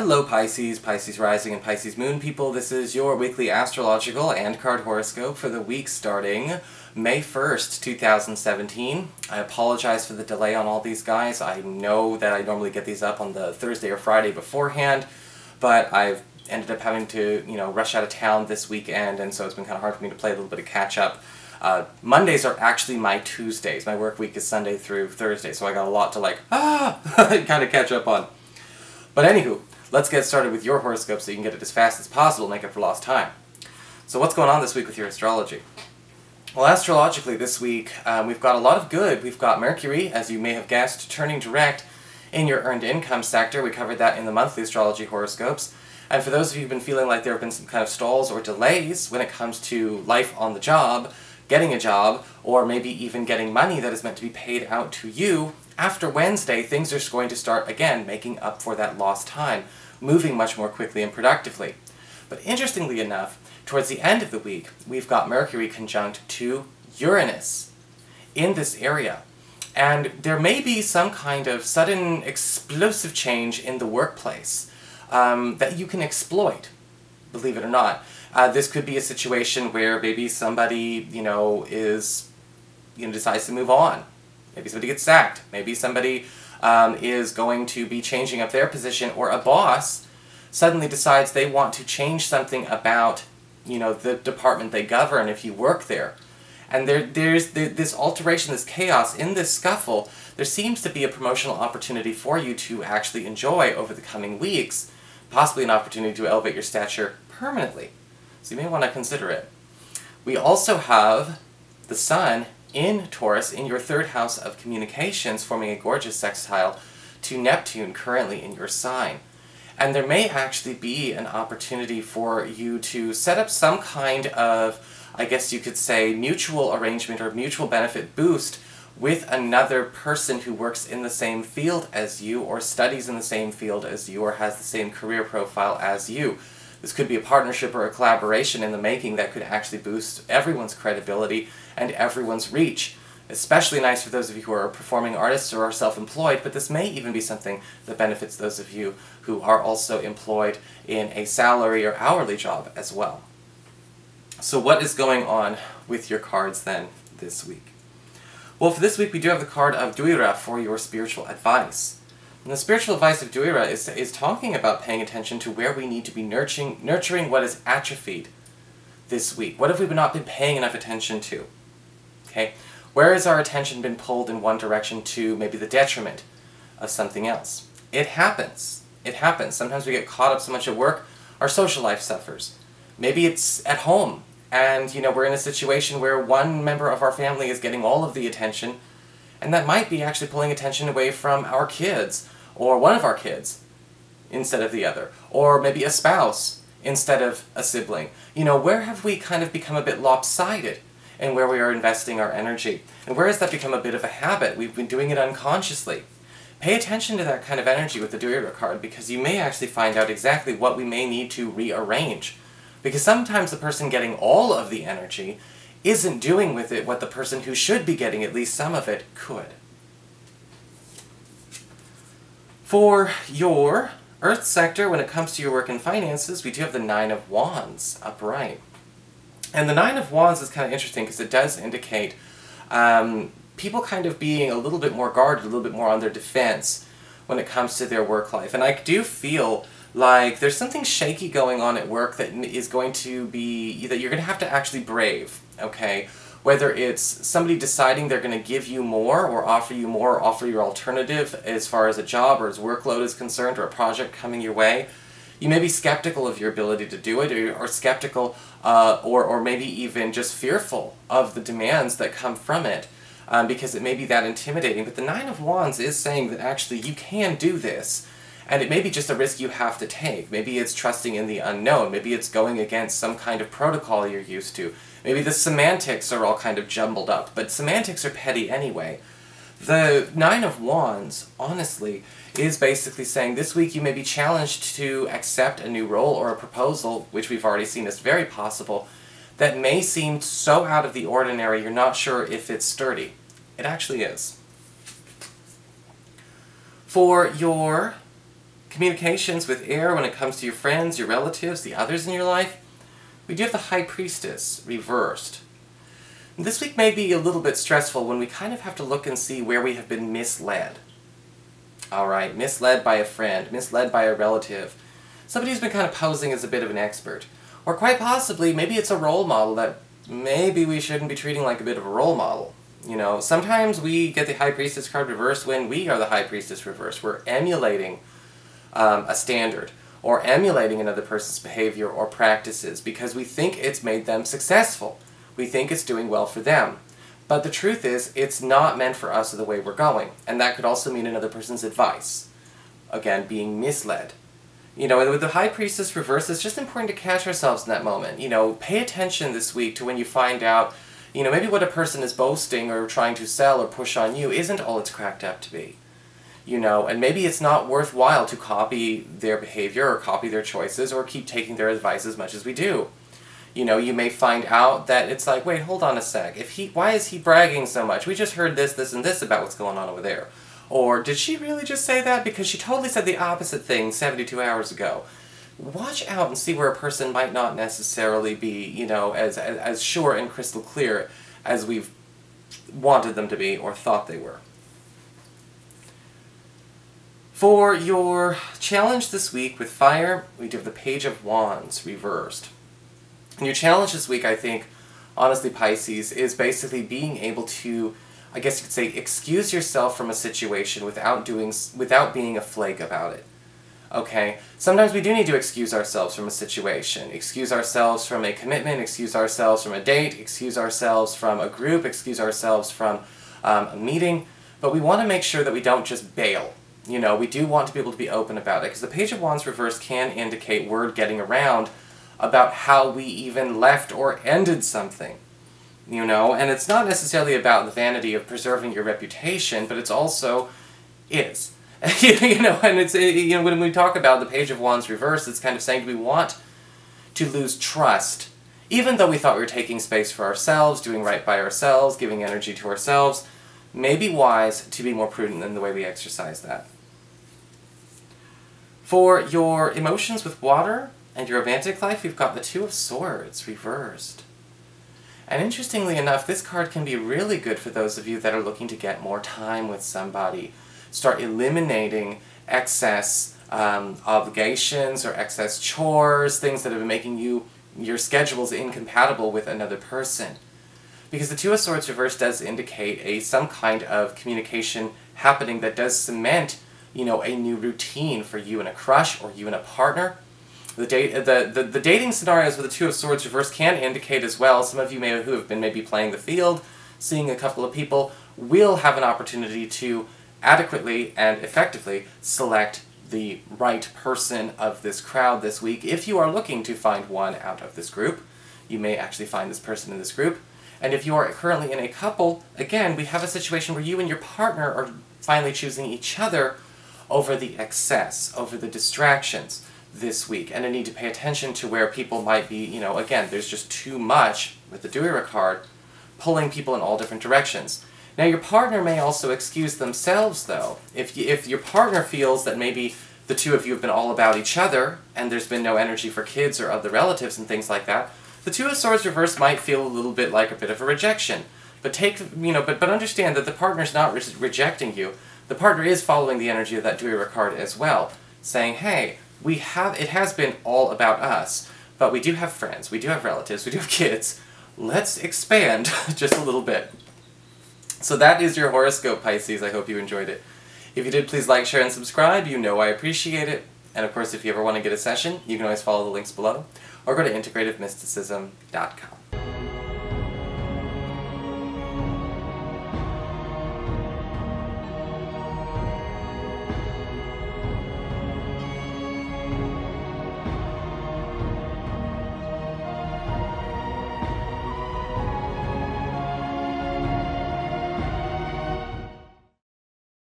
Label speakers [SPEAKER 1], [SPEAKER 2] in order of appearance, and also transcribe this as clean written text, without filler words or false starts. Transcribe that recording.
[SPEAKER 1] Hello Pisces, Pisces Rising and Pisces Moon people. This is your weekly astrological and card horoscope for the week starting May 1st, 2017. I apologize for the delay on all these guys. I know that I normally get these up on the Thursday or Friday beforehand, but I've ended up having to, rush out of town this weekend, and so it's been kind of hard for me to play a little bit of catch up. Mondays are actually my Tuesdays. My work week is Sunday through Thursday, so I got a lot to kind of catch up on. But anywho, let's get started with your horoscope so you can get it as fast as possible, make up for lost time. So what's going on this week with your astrology? Well, astrologically this week, we've got a lot of good. We've got Mercury, as you may have guessed, turning direct in your earned income sector. We covered that in the monthly astrology horoscopes. And for those of you who've been feeling like there have been some kind of stalls or delays when it comes to life on the job, getting a job, or maybe even getting money that is meant to be paid out to you, after Wednesday, things are going to start again making up for that lost time, moving much more quickly and productively. But interestingly enough, towards the end of the week, we've got Mercury conjunct to Uranus in this area. And there may be some kind of sudden explosive change in the workplace that you can exploit, believe it or not. This could be a situation where maybe somebody, decides to move on. Maybe somebody gets sacked. Maybe somebody is going to be changing up their position, or a boss suddenly decides they want to change something about, the department they govern if you work there. And there's this alteration, this chaos, in this scuffle. There seems to be a promotional opportunity for you to actually enjoy over the coming weeks, possibly an opportunity to elevate your stature permanently. So you may want to consider it. We also have the Sun in Taurus, in your third house of communications, forming a gorgeous sextile to Neptune, currently in your sign. And there may actually be an opportunity for you to set up some kind of, I guess you could say, mutual arrangement or mutual benefit boost with another person who works in the same field as you, or studies in the same field as you, or has the same career profile as you. This could be a partnership or a collaboration in the making that could actually boost everyone's credibility and everyone's reach. Especially nice for those of you who are performing artists or are self-employed, but this may even be something that benefits those of you who are also employed in a salary or hourly job as well. So what is going on with your cards then this week? Well, for this week we do have the card of Duira for your spiritual advice. And the spiritual advice of Duira is talking about paying attention to where we need to be nurturing what is atrophied this week. What have we not been paying enough attention to? Okay? Where has our attention been pulled in one direction to maybe the detriment of something else? It happens. It happens. Sometimes we get caught up so much at work, our social life suffers. Maybe it's at home, and we're in a situation where one member of our family is getting all of the attention, and that might be actually pulling attention away from our kids, or one of our kids instead of the other, or maybe a spouse instead of a sibling. Where have we kind of become a bit lopsided in where we are investing our energy? And where has that become a bit of a habit? We've been doing it unconsciously. Pay attention to that kind of energy with the Duira card, because you may actually find out exactly what we may need to rearrange. Because sometimes the person getting all of the energy isn't doing with it what the person who should be getting at least some of it could. For your Earth sector, when it comes to your work and finances, we do have the Nine of Wands upright. And the Nine of Wands is kind of interesting because it does indicate people kind of being a little bit more guarded, a little bit more on their defense when it comes to their work life. And I do feel like there's something shaky going on at work that is going to be, that you're going to have to actually brave, okay? Whether it's somebody deciding they're going to give you more, or offer you more, or offer your alternative as far as a job or as workload is concerned, or a project coming your way. You may be skeptical of your ability to do it, or skeptical, or maybe even just fearful of the demands that come from it, because it may be that intimidating. But the Nine of Wands is saying that actually you can do this. And it may be just a risk you have to take. Maybe it's trusting in the unknown. Maybe it's going against some kind of protocol you're used to. Maybe the semantics are all kind of jumbled up, but semantics are petty anyway. The Nine of Wands, honestly, is basically saying this week you may be challenged to accept a new role or a proposal, which we've already seen is very possible, that may seem so out of the ordinary you're not sure if it's sturdy. It actually is. For your communications with air when it comes to your friends, your relatives, the others in your life, we do have the High Priestess reversed. This week may be a little bit stressful when we kind of have to look and see where we have been misled. Alright, misled by a friend, misled by a relative, somebody who's been kind of posing as a bit of an expert. Or quite possibly, maybe it's a role model that maybe we shouldn't be treating like a bit of a role model. You know, sometimes we get the High Priestess card reversed when we are the High Priestess reversed. We're emulating a standard, or emulating another person's behavior or practices because we think it's made them successful. We think it's doing well for them. But the truth is, it's not meant for us or the way we're going. And that could also mean another person's advice. Again, being misled. You know, and with the High Priestess reverse, it's just important to catch ourselves in that moment. You know, pay attention this week to when you find out, you know, maybe what a person is boasting or trying to sell or push on you isn't all it's cracked up to be. You know, and maybe it's not worthwhile to copy their behavior or copy their choices or keep taking their advice as much as we do. You know, you may find out that it's like, wait, hold on a sec. Why is he bragging so much? We just heard this, this, and this about what's going on over there. Or, did she really just say that? Because she totally said the opposite thing 72 hours ago. Watch out and see where a person might not necessarily be, you know, as sure and crystal clear as we've wanted them to be or thought they were. For your challenge this week with fire, we do have the Page of Wands reversed. And your challenge this week, I think, honestly, Pisces, is basically being able to, I guess you could say, excuse yourself from a situation without being a flake about it. Okay? Sometimes we do need to excuse ourselves from a situation. Excuse ourselves from a commitment, excuse ourselves from a date, excuse ourselves from a group, excuse ourselves from a meeting. But we want to make sure that we don't just bail. You know, we do want to be able to be open about it, because the Page of Wands reversed can indicate word getting around about how we even left or ended something, you know, and it's not necessarily about the vanity of preserving your reputation, but it's also is, you know, and it's, you know, when we talk about the Page of Wands reversed, it's kind of saying we want to lose trust, even though we thought we were taking space for ourselves, doing right by ourselves, giving energy to ourselves, may be wise to be more prudent in the way we exercise that. For your emotions with water and your romantic life, we've got the Two of Swords reversed. And interestingly enough, this card can be really good for those of you that are looking to get more time with somebody. Start eliminating excess obligations or excess chores, things that have been making your schedules incompatible with another person. Because the Two of Swords reversed does indicate some kind of communication happening that does cement, you know, a new routine for you and a crush or you and a partner. The dating scenarios with the Two of Swords reversed can indicate as well, some of you who have been maybe playing the field, seeing a couple of people, will have an opportunity to adequately and effectively select the right person of this crowd this week. If you are looking to find one out of this group, you may actually find this person in this group. And if you are currently in a couple, again, we have a situation where you and your partner are finally choosing each other over the excess, over the distractions this week, and I need to pay attention to where people might be, you know, again, there's just too much with the Duira card, pulling people in all different directions. Now your partner may also excuse themselves though. If your partner feels that maybe the two of you have been all about each other, and there's been no energy for kids or other relatives and things like that, the Two of Swords reversed might feel a little bit like a bit of a rejection. But but understand that the partner's not rejecting you. The partner is following the energy of that Duira card as well, saying, hey, it has been all about us, but we do have friends, we do have relatives, we do have kids. Let's expand just a little bit. So that is your horoscope, Pisces. I hope you enjoyed it. If you did, please like, share, and subscribe. You know I appreciate it. And of course, if you ever want to get a session, you can always follow the links below, or go to integrativemysticism.com.